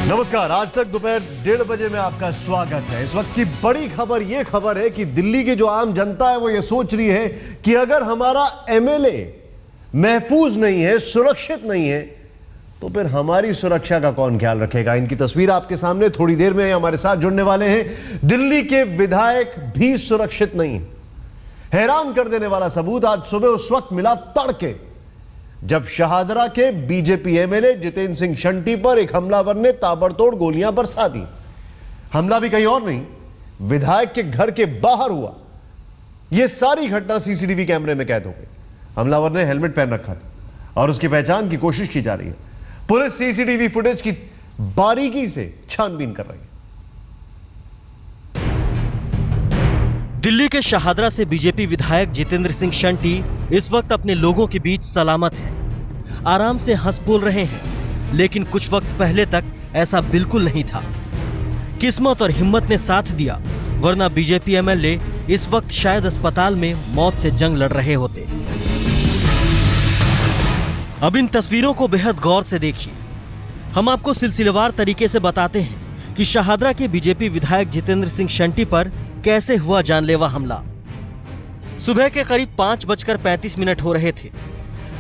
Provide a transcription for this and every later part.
नमस्कार, आज तक दोपहर 1:30 बजे में आपका स्वागत है। इस वक्त की बड़ी खबर यह खबर है कि दिल्ली की जो आम जनता है वो ये सोच रही है कि अगर हमारा एमएलए महफूज नहीं है, सुरक्षित नहीं है, तो फिर हमारी सुरक्षा का कौन ख्याल रखेगा। इनकी तस्वीर आपके सामने, थोड़ी देर में हमारे साथ जुड़ने वाले हैं। दिल्ली के विधायक भी सुरक्षित नहीं। हैरान कर देने वाला सबूत आज सुबह उस वक्त मिला तड़के, जब शाहदरा के बीजेपी एमएलए जितेंद्र सिंह शंटी पर एक हमलावर ने ताबड़तोड़ गोलियां बरसा दी। हमला भी कहीं और नहीं, विधायक के घर के बाहर हुआ। यह सारी घटना सीसीटीवी कैमरे में कैद हो गई। हमलावर ने हेलमेट पहन रखा था और उसकी पहचान की कोशिश की जा रही है। पुलिस सीसीटीवी फुटेज की बारीकी से छानबीन कर रही है। दिल्ली के शाहदरा से बीजेपी विधायक जितेंद्र सिंह शंटी इस वक्त अपने लोगों के बीच सलामत हैं। आराम से हंस बोल रहे हैं, लेकिन कुछ वक्त पहले तक ऐसा बिल्कुल नहीं था। किस्मत और हिम्मत ने साथ दिया, वरना बीजेपी एमएलए इस वक्त शायद अस्पताल में मौत से जंग लड़ रहे होते। अब इन तस्वीरों को बेहद गौर से देखिए। हम आपको सिलसिलेवार तरीके से बताते हैं कि शाहदरा के बीजेपी विधायक जितेंद्र सिंह शंटी पर कैसे हुआ जानलेवा हमला। सुबह के करीब 5:35 हो रहे थे।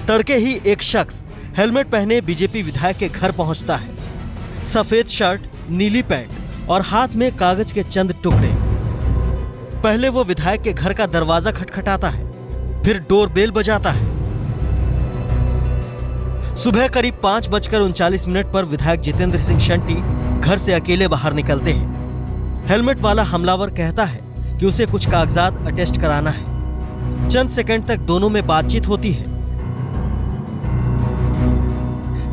तड़के ही एक शख्स हेलमेट पहने बीजेपी विधायक के घर पहुंचता है। सफेद शर्ट, नीली पैंट और हाथ में कागज के चंद टुकड़े। पहले वो विधायक के घर का दरवाजा खटखटाता है, फिर डोरबेल बजाता है। सुबह करीब 5:39 पर विधायक जितेंद्र सिंह शंटी घर से अकेले बाहर निकलते हैं। हेलमेट वाला हमलावर कहता है कि उसे कुछ कागजात अटेस्ट कराना है। चंद सेकंड तक दोनों में बातचीत होती है,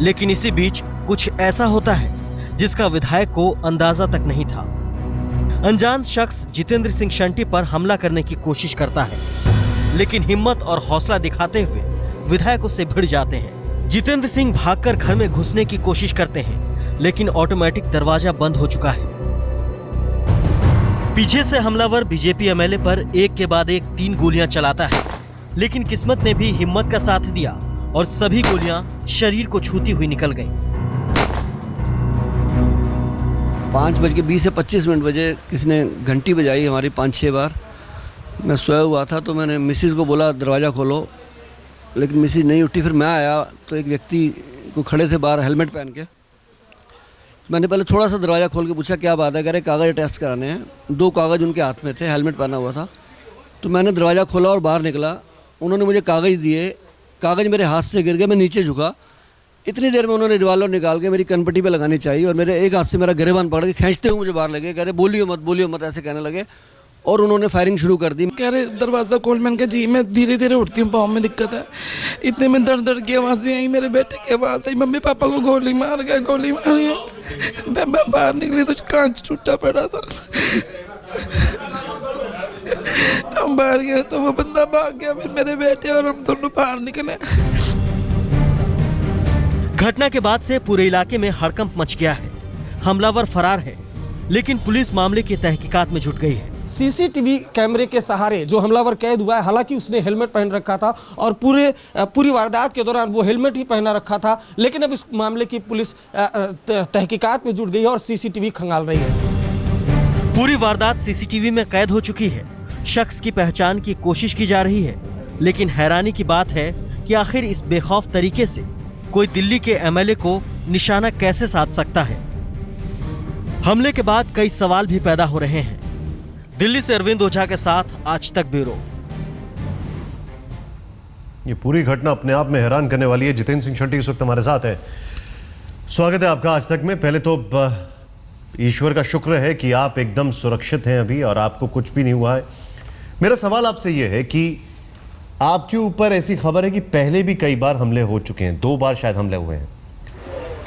लेकिन इसी बीच कुछ ऐसा होता है जिसका विधायक को अंदाजा तक नहीं था। अनजान शख्स जितेंद्र सिंह शंटी पर हमला करने की कोशिश करता है, लेकिन हिम्मत और हौसला दिखाते हुए विधायक उससे भिड़ जाते हैं। जितेंद्र सिंह भागकर घर में घुसने की कोशिश करते हैं, लेकिन ऑटोमेटिक दरवाजा बंद हो चुका है। पीछे से हमलावर बीजेपी एमएलए पर एक के बाद एक 3 गोलियां चलाता है, लेकिन किस्मत ने भी हिम्मत का साथ दिया और सभी गोलियां शरीर को छूती हुई निकल गईं। 5:20 से 25 बजे किसी ने घंटी बजाई हमारी 5-6 बार। मैं सोया हुआ था तो मैंने मिसिस को बोला दरवाज़ा खोलो, लेकिन मिसिस नहीं उठी। फिर मैं आया तो एक व्यक्ति को खड़े थे बाहर हेलमेट पहन के। मैंने पहले थोड़ा सा दरवाज़ा खोल के पूछा क्या बात है, कह रहे कागज़ टेस्ट कराने हैं। 2 कागज़ उनके हाथ में थे, हेलमेट पहना हुआ था। तो मैंने दरवाज़ा खोला और बाहर निकला। उन्होंने मुझे कागज़ दिए, कागज़ मेरे हाथ से गिर गए। मैं नीचे झुका, इतनी देर में उन्होंने रिवॉल्वर निकाल के मेरी कनपट्टी पे लगानी चाहिए और मेरे एक हाथ से मेरा गिरेबान पकड़ के खींचते हुए मुझे बाहर लगे। कह रहे बोलियो मत ऐसे कहने लगे और उन्होंने फायरिंग शुरू कर दी। कह रहे दरवाज़ा खोल। मैंने कहा जी मैं धीरे धीरे उठती हूँ, पाँव में दिक्कत है। इतने में दर्द की आवाज़ें आई, मेरे बेटे की आवाज़ आई, मम्मी पापा को गोली मार गया। मैं बाहर निकली तो कांच टूटा पड़ा था। हम बाहर गए तो वो बंदा भाग गया, फिर मेरे बेटे और हम दोनों बाहर निकले। घटना के बाद से पूरे इलाके में हड़कंप मच गया है। हमलावर फरार है, लेकिन पुलिस मामले की तहकीकात में जुट गई है। सीसीटीवी कैमरे के सहारे जो हमलावर कैद हुआ है, हालांकि उसने हेलमेट पहन रखा था और पूरी वारदात के दौरान वो हेलमेट ही पहना रखा था, लेकिन अब इस मामले की पुलिस तहकीकात में जुट गई है और सीसीटीवी खंगाल रही है। पूरी वारदात सीसीटीवी में कैद हो चुकी है। शख्स की पहचान की कोशिश की जा रही है, लेकिन हैरानी की बात है कि आखिर इस बेखौफ तरीके से कोई दिल्ली के एमएलए को निशाना कैसे साध सकता है। हमले के बाद कई सवाल भी पैदा हो रहे हैं। दिल्ली से अरविंद ओझा के साथ आज तक ब्यूरो। ये पूरी घटना अपने आप में हैरान करने वाली है। जितेंद्र सिंह शंटी इस वक्त हमारे साथ है। स्वागत है आपका आज तक में। पहले तो ईश्वर का शुक्र है कि आप एकदम सुरक्षित हैं अभी और आपको कुछ भी नहीं हुआ है। मेरा सवाल आपसे यह है कि आपके ऊपर ऐसी खबर है कि पहले भी कई बार हमले हो चुके हैं, 2 बार शायद हमले हुए हैं।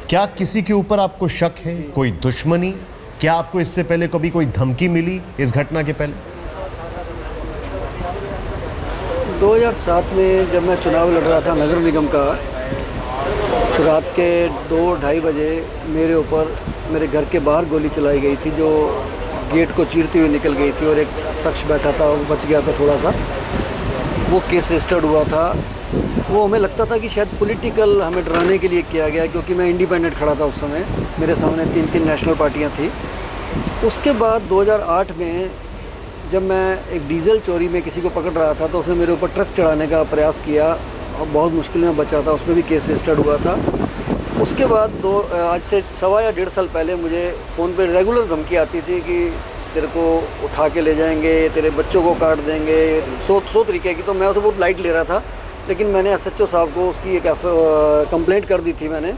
क्या किसी के ऊपर आपको शक है, कोई दुश्मनी? क्या आपको इससे पहले कभी कोई धमकी मिली इस घटना के पहले? 2007 में जब मैं चुनाव लड़ रहा था नगर निगम का, तो रात के 2-2:30 बजे मेरे ऊपर मेरे घर के बाहर गोली चलाई गई थी, जो गेट को चीरती हुई निकल गई थी और एक शख्स बैठा था, वो बच गया था थोड़ा सा। वो केस रजिस्टर्ड हुआ था वो हमें लगता था कि शायद पॉलिटिकल हमें डराने के लिए किया गया, क्योंकि मैं इंडिपेंडेंट खड़ा था उस समय, मेरे सामने 3 नेशनल पार्टियां थी। उसके बाद 2008 में जब मैं एक डीजल चोरी में किसी को पकड़ रहा था तो उसने मेरे ऊपर ट्रक चढ़ाने का प्रयास किया और बहुत मुश्किल में बचा था, उसमें भी केस रजिस्टर्ड हुआ था। उसके बाद आज से 1.25 या 1.5 साल पहले मुझे फ़ोन पे रेगुलर धमकी आती थी कि तेरे को उठा के ले जाएंगे, तेरे बच्चों को काट देंगे, 100 तरीके की। तो मैं उसे बहुत लाइट ले रहा था, लेकिन मैंने एसएचओ साहब को उसकी एक कंप्लेंट कर दी थी मैंने।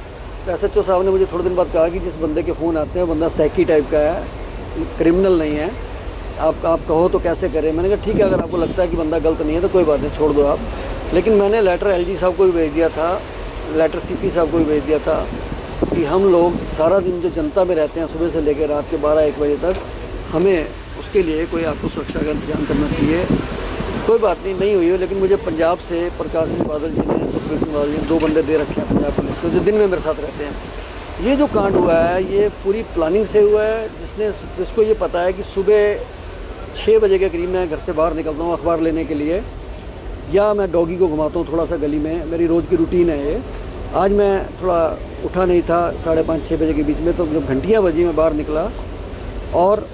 तो एसएचओ साहब ने मुझे थोड़े दिन बाद कहा कि जिस बंदे के फ़ोन आते हैं वो बंदा सैकी टाइप का है, क्रिमिनल नहीं है, आप कहो तो कैसे करें। मैंने कहा ठीक है, अगर आपको लगता है कि बंदा गलत नहीं है तो कोई बात नहीं, छोड़ दो आप। लेकिन मैंने लेटर एलजी साहब को भी भेज दिया था, लेटर सीपी साहब को भी भेज दिया था कि हम लोग सारा दिन जो जनता में रहते हैं सुबह से लेकर रात के 12-1 बजे तक, हमें उसके लिए कोई आपको सुरक्षा का इंतजाम करना चाहिए। कोई बात नहीं हुई है, लेकिन मुझे पंजाब से प्रकाश सिंह बादल जी ने, सुखबीर सिंह बादल जी ने 2 बंदे दे रखे हैं पंजाब पुलिस को, जो दिन में मेरे साथ रहते हैं। ये जो कांड हुआ है ये पूरी प्लानिंग से हुआ है, जिसको ये पता है कि सुबह 6 बजे के करीब मैं घर से बाहर निकलता हूँ अखबार लेने के लिए, या मैं डॉगी को घुमाता हूँ थोड़ा सा गली में, मेरी रोज़ की रूटीन है ये। आज मैं थोड़ा उठा नहीं था 5:30-6 बजे के बीच में, तो जब घंटियाँ बजी मैं बाहर निकला और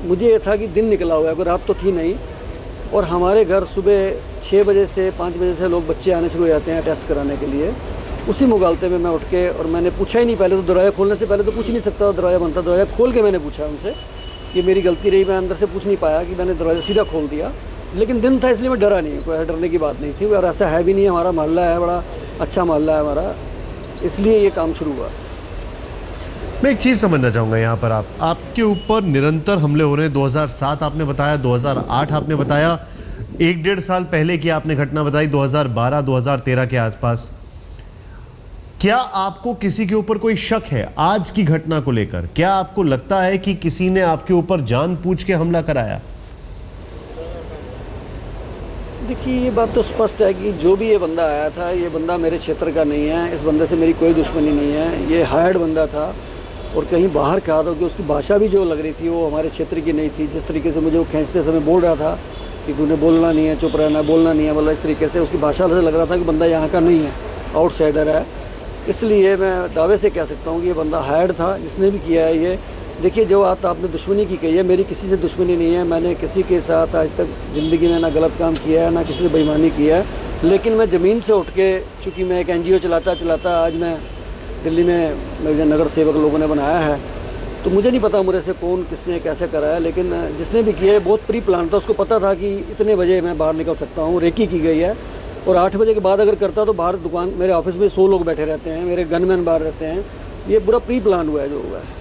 मुझे ये था कि दिन निकला हुआ है, कोई रात तो थी नहीं। और हमारे घर सुबह 6 बजे से 5 बजे से लोग बच्चे आने शुरू हो जाते हैं टेस्ट कराने के लिए। उसी मुगालते में मैं उठ के, और मैंने पूछा ही नहीं, पहले तो दरवाज़ा खोलने से पहले तो पूछ नहीं सकता, दरवाज़ा बंद था, दरवाज़ा खोल के मैंने पूछा उनसे। ये मेरी गलती रही, मैं अंदर से पूछ नहीं पाया कि मैंने दरवाज़ा सीधा खोल दिया। लेकिन दिन था इसलिए मैं डरा नहीं, कोई डरने की बात नहीं थी, और ऐसा है भी नहीं। हमारा मोहल्ला है, बड़ा अच्छा मोहल्ला है हमारा, इसलिए ये काम शुरू हुआ। मैं एक चीज़ समझना चाहूँगा यहाँ पर, आपके ऊपर निरंतर हमले हो रहे हैं। 2007 आपने बताया, 2008 आपने बताया, 1-1.5 साल पहले की आपने घटना बताई 2012-2013 के आसपास। क्या आपको किसी के ऊपर कोई शक है आज की घटना को लेकर? क्या आपको लगता है कि किसी ने आपके ऊपर जानबूझ के हमला कराया? देखिए, ये बात तो स्पष्ट है कि जो भी ये बंदा आया था, ये बंदा मेरे क्षेत्र का नहीं है, इस बंदे से मेरी कोई दुश्मनी नहीं है। ये हायर्ड बंदा था और कहीं बाहर का था, कि उसकी भाषा भी जो लग रही थी वो हमारे क्षेत्र की नहीं थी। जिस तरीके से मुझे वो खींचते समय बोल रहा था कि तूने बोलना नहीं है, चुप रहना, बोलना नहीं है, मतलब इस तरीके से उसकी भाषा से लग रहा था कि बंदा यहाँ का नहीं है, आउटसाइडर है। इसलिए मैं दावे से कह सकता हूँ कि ये बंदा हायर्ड था, जिसने भी किया है ये। देखिए, जो आपने दुश्मनी की कही है, मेरी किसी से दुश्मनी नहीं है। मैंने किसी के साथ आज तक ज़िंदगी में ना गलत काम किया है, ना किसी से बेईमानी किया है। लेकिन मैं ज़मीन से उठ के, चूँकि मैं एक NGO चलाता आज मैं दिल्ली में, मुझे नगर सेवक लोगों ने बनाया है, तो मुझे नहीं पता मुझे से कौन किसने कैसे कराया, लेकिन जिसने भी किया है बहुत प्री प्लान था। उसको पता था कि इतने बजे मैं बाहर निकल सकता हूँ, रेकी की गई है। और 8 बजे के बाद अगर करता तो बाहर दुकान, मेरे ऑफिस में 100 लोग बैठे रहते हैं, मेरे गनमैन बाहर रहते हैं। ये पूरा प्री प्लान हुआ है जो हुआ है।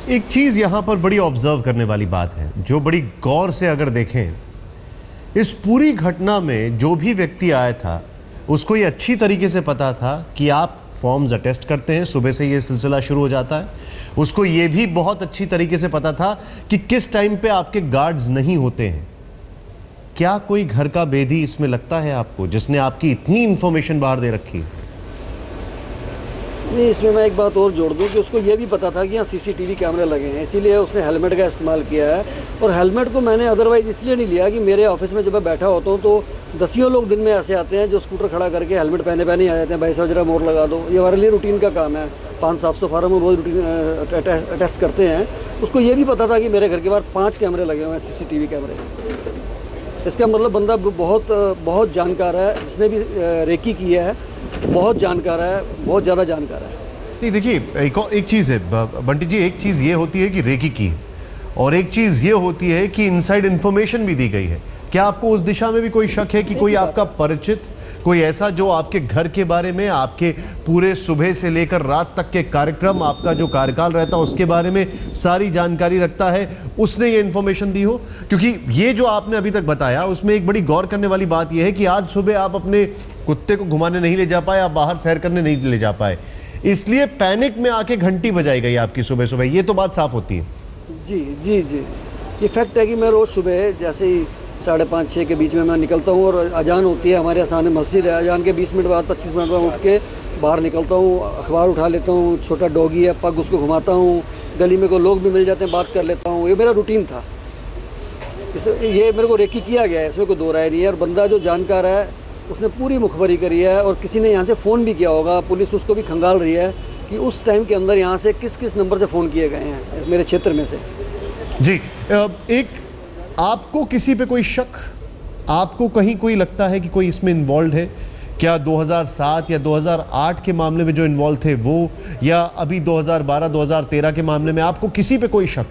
एक चीज़ यहाँ पर बड़ी ऑब्जर्व करने वाली बात है, जो बड़ी गौर से अगर देखें, इस पूरी घटना में जो भी व्यक्ति आया था उसको ये अच्छी तरीके से पता था कि आप फॉर्म्स अटेस्ट करते हैं, सुबह से ये सिलसिला शुरू हो जाता है। उसको ये भी बहुत अच्छी तरीके से पता था कि किस टाइम पे आपके गार्ड्स नहीं होते हैं। क्या कोई घर का बेदी इसमें लगता है आपको, जिसने आपकी इतनी इंफॉर्मेशन बाहर दे रखी है? नहीं, इसमें मैं एक बात और जोड़ दूं कि उसको ये भी पता था कि यहाँ CCTV कैमरे लगे हैं, इसीलिए उसने हेलमेट का इस्तेमाल किया है। और हेलमेट को मैंने अदरवाइज इसलिए नहीं लिया कि मेरे ऑफिस में जब मैं बैठा होता हूँ तो दसियों लोग दिन में ऐसे आते हैं जो स्कूटर खड़ा करके हेलमेट पहने ही आ जाते हैं, भाई साहब जरा मोड़ लगा दो। ये हमारे लिए रूटीन का काम है, 500-700 फार्म में रोज रूटीन टेस्ट करते हैं। उसको ये भी पता था कि मेरे घर के बाहर 5 कैमरे लगे हुए हैं, CCTV कैमरे। इसका मतलब बंदा बहुत जानकार है, जिसने भी रेकी किया है बहुत जानकार है, बहुत ज़्यादा जानकार है। नहीं, देखिए, एक चीज़ है बंटी जी, एक चीज़ ये होती है कि रेकी की, और एक चीज़ ये होती है कि इनसाइड इन्फॉर्मेशन भी दी गई है। क्या आपको उस दिशा में भी कोई शक है कि कोई आपका परिचित, कोई ऐसा जो आपके घर के बारे में, आपके पूरे सुबह से लेकर रात तक के कार्यक्रम, आपका जो कार्यकाल रहता है उसके बारे में सारी जानकारी रखता है, उसने ये इन्फॉर्मेशन दी हो? क्योंकि ये जो आपने अभी तक बताया उसमें एक बड़ी गौर करने वाली बात यह है कि आज सुबह आप अपने कुत्ते को घुमाने नहीं ले जा पाए, आप बाहर सैर करने नहीं ले जा पाए, इसलिए पैनिक में आके घंटी बजाई गई आपकी सुबह सुबह। ये तो बात साफ होती है। जी जी जी, ये फैक्ट है कि मैं रोज़ सुबह जैसे ही 5:30-6 के बीच में मैं निकलता हूँ, और अजान होती है, हमारे सामने मस्जिद है, अजान के 20 मिनट बाद 25 मिनट बाद उठ के बाहर निकलता हूँ, अखबार उठा लेता हूँ, छोटा डॉगी है पग, उसको घुमाता हूँ, गली में को लोग भी मिल जाते हैं, बात कर लेता हूँ। ये मेरा रूटीन था, ये मेरे को रेकी किया गया है, इसमें कोई दो राय नहीं है। और बंदा जो जानकार है उसने पूरी मुखबरी करी है और किसी ने यहाँ से फ़ोन भी किया होगा, पुलिस उसको भी खंगाल रही है कि उस टाइम के अंदर यहाँ से किस किस नंबर से फ़ोन किए गए हैं मेरे क्षेत्र में से। जी, एक आपको किसी पे कोई शक, आपको कहीं कोई लगता है कि कोई इसमें इन्वॉल्व है? क्या 2007 या 2008 के मामले में जो इन्वॉल्व थे वो, या अभी 2012-2013 के मामले में आपको किसी पे कोई शक?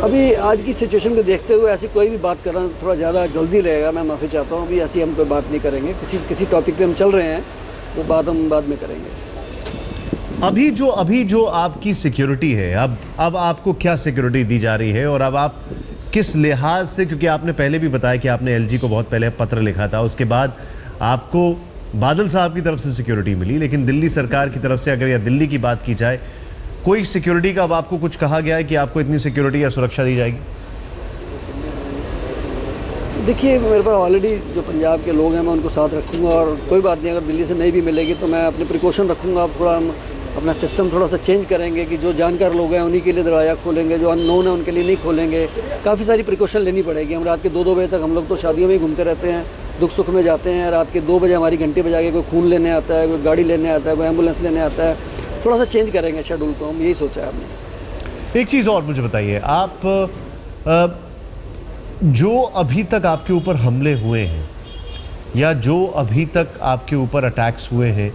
अभी आज की सिचुएशन को देखते हुए ऐसी कोई भी बात करना थोड़ा ज़्यादा जल्दी लगेगा, मैं माफ़ी चाहता हूँ। अभी ऐसी हम कोई बात नहीं करेंगे, किसी टॉपिक पे हम चल रहे हैं, वो बात हम बाद में करेंगे। अभी जो आपकी सिक्योरिटी है, अब आपको क्या सिक्योरिटी दी जा रही है और अब आप किस लिहाज से, क्योंकि आपने पहले भी बताया कि आपने एलजी को बहुत पहले पत्र लिखा था, उसके बाद आपको बादल साहब की तरफ से सिक्योरिटी मिली, लेकिन दिल्ली सरकार की तरफ से अगर या दिल्ली की बात की जाए, कोई सिक्योरिटी का अब आपको कुछ कहा गया है कि आपको इतनी सिक्योरिटी या सुरक्षा दी जाएगी? देखिए, मेरे पास ऑलरेडी जो पंजाब के लोग हैं मैं उनको साथ रखूँगा और कोई बात नहीं, अगर दिल्ली से नहीं भी मिलेगी तो मैं अपने प्रिकॉशन रखूँगा। थोड़ा हम अपना सिस्टम थोड़ा सा चेंज करेंगे कि जो जानकार लोग हैं उन्हीं के लिए दरवाज़ा खोलेंगे, जो अननोन है उनके लिए नहीं खोलेंगे। काफ़ी सारी प्रिकॉशन लेनी पड़ेगी। हम रात के 2-2 बजे तक हम लोग तो शादियों में ही घूमते रहते हैं, दुख सुख में जाते हैं। रात के 2 बजे हमारी घंटी बजा के कोई खून लेने आता है, कोई गाड़ी लेने आता है, कोई एम्बुलेंस लेने आता है। थोड़ा सा चेंज करेंगे शेड्यूल को, हम यही सोचा है हमने। एक चीज़ और मुझे बताइए, आप जो अभी तक आपके ऊपर हमले हुए हैं या जो अभी तक आपके ऊपर अटैक्स हुए हैं,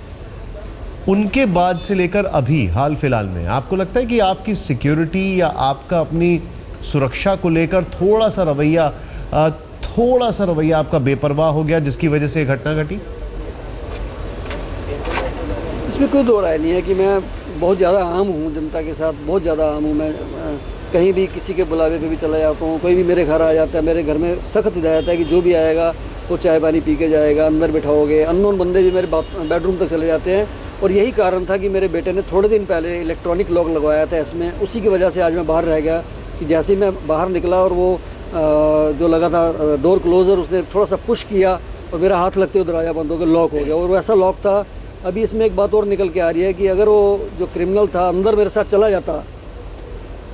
उनके बाद से लेकर अभी हाल फिलहाल में आपको लगता है कि आपकी सिक्योरिटी या आपका अपनी सुरक्षा को लेकर थोड़ा सा रवैया आपका बेपरवाह हो गया, जिसकी वजह से ये घटना घटी? इसमें कोई दो राय नहीं है कि मैं बहुत ज़्यादा आम हूँ, जनता के साथ बहुत ज़्यादा आम हूँ। मैं कहीं भी किसी के बुलावे पे भी चला जाता हूँ, कोई भी मेरे घर आ जाता है, मेरे घर में सख्त हिदायत है कि जो भी आएगा वो चाय पानी पी के जाएगा, अंदर बिठाओगे। अननोन बंदे भी मेरे बेडरूम तक चले जाते हैं और यही कारण था कि मेरे बेटे ने थोड़े दिन पहले इलेक्ट्रॉनिक लॉक लगवाया था इसमें, उसी की वजह से आज मैं बाहर रह गया। कि जैसे ही मैं बाहर निकला और वो जो लगा था डोर क्लोजर, उसने थोड़ा सा पुश किया और मेरा हाथ लगते हुए दरवाज़ा बंद हो गया, लॉक हो गया। और वैसा लॉक था। अभी इसमें एक बात और निकल के आ रही है कि अगर वो जो क्रिमिनल था अंदर मेरे साथ चला जाता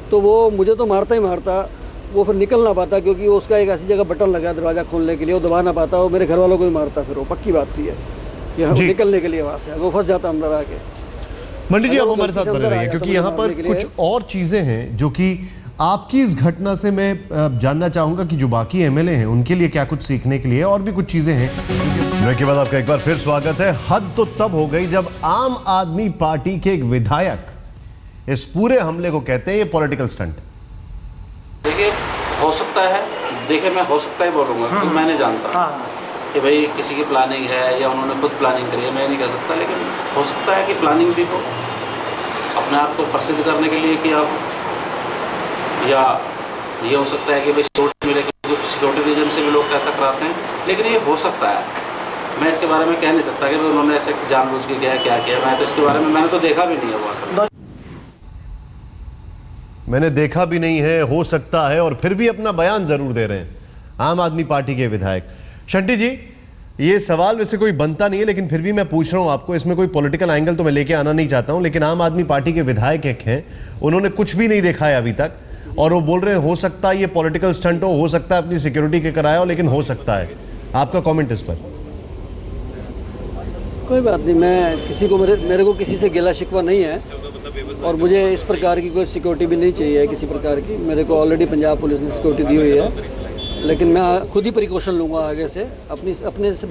तो वो मुझे तो मारता ही मारता, वो फिर निकल ना पाता, क्योंकि उसका एक ऐसी जगह बटन लगा दरवाज़ा खोलने के लिए, वो दबा ना पाता, वो मेरे घर वालों को भी मारता। फिर वो पक्की बात थी कि निकलने के लिए वहाँ से वो फंस जाता अंदर आके। मंडी जी, आप हमारे साथ बने रहिए, क्योंकि यहाँ पर कुछ और चीज़ें हैं जो कि आपकी इस घटना से मैं जानना चाहूँगा कि जो बाकी एमएलए हैं उनके लिए क्या कुछ सीखने के लिए और भी कुछ चीज़ें हैं। ब्रेक के बाद आपका एक बार फिर स्वागत है। हद तो तब हो गई जब आम आदमी पार्टी के एक विधायक इस पूरे हमले को कहते हैं ये पॉलिटिकल स्टंट। देखिए, हो सकता है, देखिए मैं हो सकता है बोलूँगा क्योंकि मैं नहीं जानता कि भाई किसी की प्लानिंग है या उन्होंने खुद प्लानिंग करी है, मैं नहीं कह सकता। लेकिन हो सकता है कि प्लानिंग भी हो, अपने आप को प्रसिद्ध करने के लिए किया हो, या ये हो सकता है कि भाई सिक्योरिटी मिले, क्योंकि सिक्योरिटी रीजन से भी लोग ऐसा कराते हैं। लेकिन ये हो सकता है, मैं इसके बारे में कह नहीं सकता कि भाई उन्होंने ऐसे जानबूझ के क्या किया। मैं तो इसके बारे में मैंने तो देखा भी नहीं है, वो असल मैंने देखा भी नहीं है, हो सकता है, और फिर भी अपना बयान जरूर दे रहे हैं आम आदमी पार्टी के विधायक। शंटी जी, ये सवाल वैसे कोई बनता नहीं है, लेकिन फिर भी मैं पूछ रहा हूं आपको। इसमें कोई पॉलिटिकल एंगल तो मैं लेके आना नहीं चाहता हूं, लेकिन आम आदमी पार्टी के विधायक एक हैं, उन्होंने कुछ भी नहीं देखा है अभी तक, और वो बोल रहे हैं हो सकता है ये पॉलिटिकल स्टंट हो सकता है अपनी सिक्योरिटी के कराया हो, लेकिन हो सकता है। आपका कॉमेंट इस पर? कोई बात नहीं, मैं किसी को मेरे को किसी से गिला शिकवा नहीं है और मुझे इस प्रकार की कोई सिक्योरिटी भी नहीं चाहिए किसी प्रकार की। मेरे को ऑलरेडी पंजाब पुलिस ने सिक्योरिटी दी हुई है, लेकिन मैं खुद ही प्रिकॉशन लूँगा आगे से। अपने से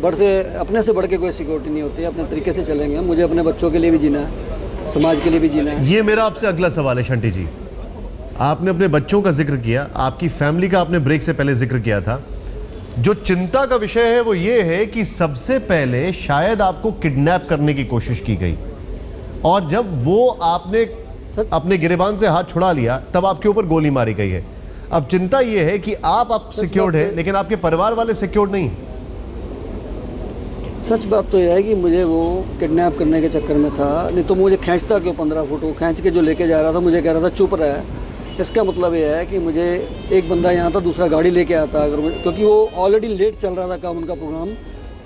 बढ़ के कोई सिक्योरिटी नहीं होती है, अपने तरीके से चलेंगे। मुझे अपने बच्चों के लिए भी जीना है, समाज के लिए भी जीना है। ये मेरा आपसे अगला सवाल है शंटी जी। आपने अपने बच्चों का जिक्र किया, आपकी फैमिली का आपने ब्रेक से पहले जिक्र किया था। जो चिंता का विषय है वो ये है कि सबसे पहले शायद आपको किडनैप करने की कोशिश की गई, और जब वो आपने अपने गिरेबान से हाथ छुड़ा लिया तब आपके ऊपर गोली मारी गई है। अब चिंता ये है कि आप सिक्योर्ड है, लेकिन आपके परिवार वाले सिक्योर्ड नहीं। सच बात तो यह है कि मुझे वो किडनैप करने के चक्कर में था, नहीं तो मुझे खींचता क्यों 15 फुट? वो खींच के जो लेके जा रहा था, मुझे कह रहा था चुप रहा। इसका मतलब यह है कि मुझे एक बंदा यहाँ था, दूसरा गाड़ी लेके आता अगर क्योंकि वो ऑलरेडी लेट चल रहा था काम, उनका प्रोग्राम,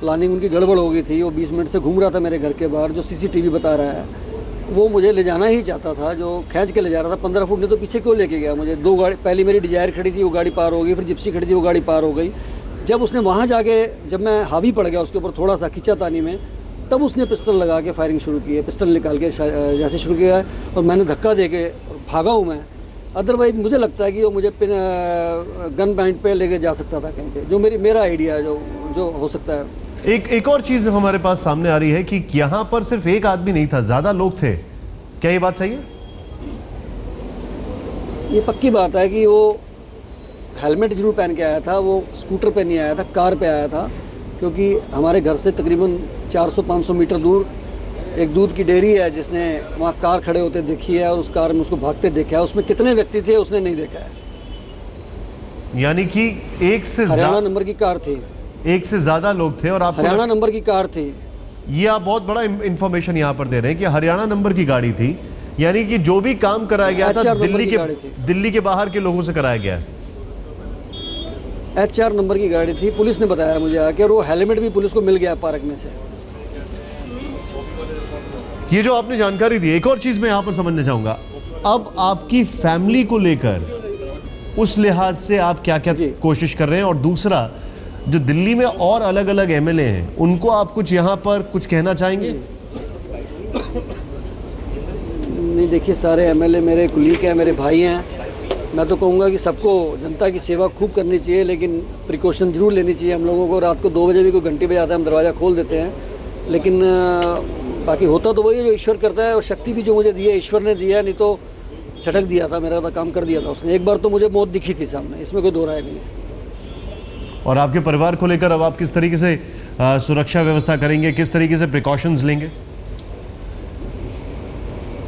प्लानिंग उनकी गड़बड़ हो गई थी। वो 20 मिनट से घूम रहा था मेरे घर के बाहर, जो सीसीटीवी बता रहा है। वो मुझे ले जाना ही चाहता था, जो खींच के ले जा रहा था 15 फुट, नहीं तो पीछे क्यों लेके गया मुझे? 2 गाड़ी, पहली मेरी डिजायर खड़ी थी, वो गाड़ी पार हो गई, फिर जिप्सी खड़ी थी, वो गाड़ी पार हो गई। जब उसने वहाँ जाके, जब मैं हावी पड़ गया उसके ऊपर थोड़ा सा खींचातानी में, तब उसने पिस्टल लगा के फायरिंग शुरू की है, पिस्टल निकाल के जैसे शुरू किया है, और मैंने धक्का दे के भागा हूँ मैं। अदरवाइज मुझे लगता है कि वो मुझे गन पॉइंट पे लेके जा सकता था कहीं पे, जो मेरा आइडिया है, जो हो सकता है। एक और चीज हमारे पास सामने आ रही है कि यहाँ पर सिर्फ एक आदमी नहीं था, ज्यादा लोग थे, क्या ये बात सही है? ये पक्की बात है कि वो हेलमेट जरूर पहन के आया था, वो स्कूटर पे नहीं आया था, कार पे आया था, क्योंकि हमारे घर से तकरीबन 400-500 मीटर दूर एक दूध की डेयरी है, जिसने वहाँ कार खड़े होते देखी है और उस कार में उसको भागते देखा है। उसमें कितने व्यक्ति थे उसने नहीं देखा है। यानी कि हरियाणा नंबर की कार थी, एक से ज्यादा लोग थे और आपको हरियाणा नंबर की कार थी। ये आप बहुत बड़ा इंफॉर्मेशन यहाँ पर दे रहे हैं कि हरियाणा नंबर की गाड़ी थी, यानी कि जो भी काम कराया गया था दिल्ली के बाहर के लोगों से कराया गया है। HR नंबर की गाड़ी थी, पुलिस ने बताया मुझे आके, और वो हेलमेट भी पुलिस को मिल गया पार्क में से। ये जो आपने जानकारी दी, एक और चीज मैं यहाँ पर समझना चाहूंगा, अब आपकी फैमिली को लेकर उस लिहाज से आप क्या क्या कोशिश कर रहे हैं, और दूसरा जो दिल्ली में और अलग अलग MLA हैं उनको आप कुछ यहाँ पर कुछ कहना चाहेंगे? नहीं, देखिए सारे MLA मेरे कुलीग हैं, मेरे भाई हैं। मैं तो कहूँगा कि सबको जनता की सेवा खूब करनी चाहिए, लेकिन प्रिकॉशन जरूर लेनी चाहिए। हम लोगों को रात को 2 बजे भी कोई घंटी बजाता है, हम दरवाज़ा खोल देते हैं, लेकिन बाकी होता तो वही है जो ईश्वर करता है, और शक्ति भी जो मुझे दी है ईश्वर ने दिया है, नहीं तो झटक दिया था, मेरा तो काम कर दिया था उसने। एक बार तो मुझे मौत दिखी थी सामने, इसमें कोई दो राय नहीं है। और आपके परिवार को लेकर अब आप किस तरीके से सुरक्षा व्यवस्था करेंगे, किस तरीके से प्रिकॉशंस लेंगे?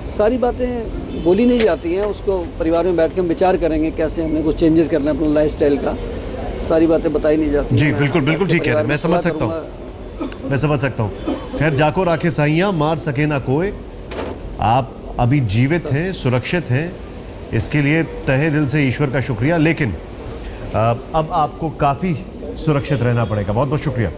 सारी बातें बोली नहीं जाती हैं, उसको परिवार में बैठ के हम विचार करेंगे कैसे हमें कुछ चेंजेस करना है अपने लाइफस्टाइल का। सारी बातें बताई नहीं जाती। जी बिल्कुल बिल्कुल ठीक है, मैं समझ सकता हूँ, मैं समझ सकता हूँ। खैर, जाको राखे साइयाँ मार सके ना कोई, आप अभी जीवित हैं, सुरक्षित हैं, इसके लिए तहे दिल से ईश्वर का शुक्रिया। लेकिन अब आपको काफ़ी सुरक्षित रहना पड़ेगा। बहुत बहुत शुक्रिया।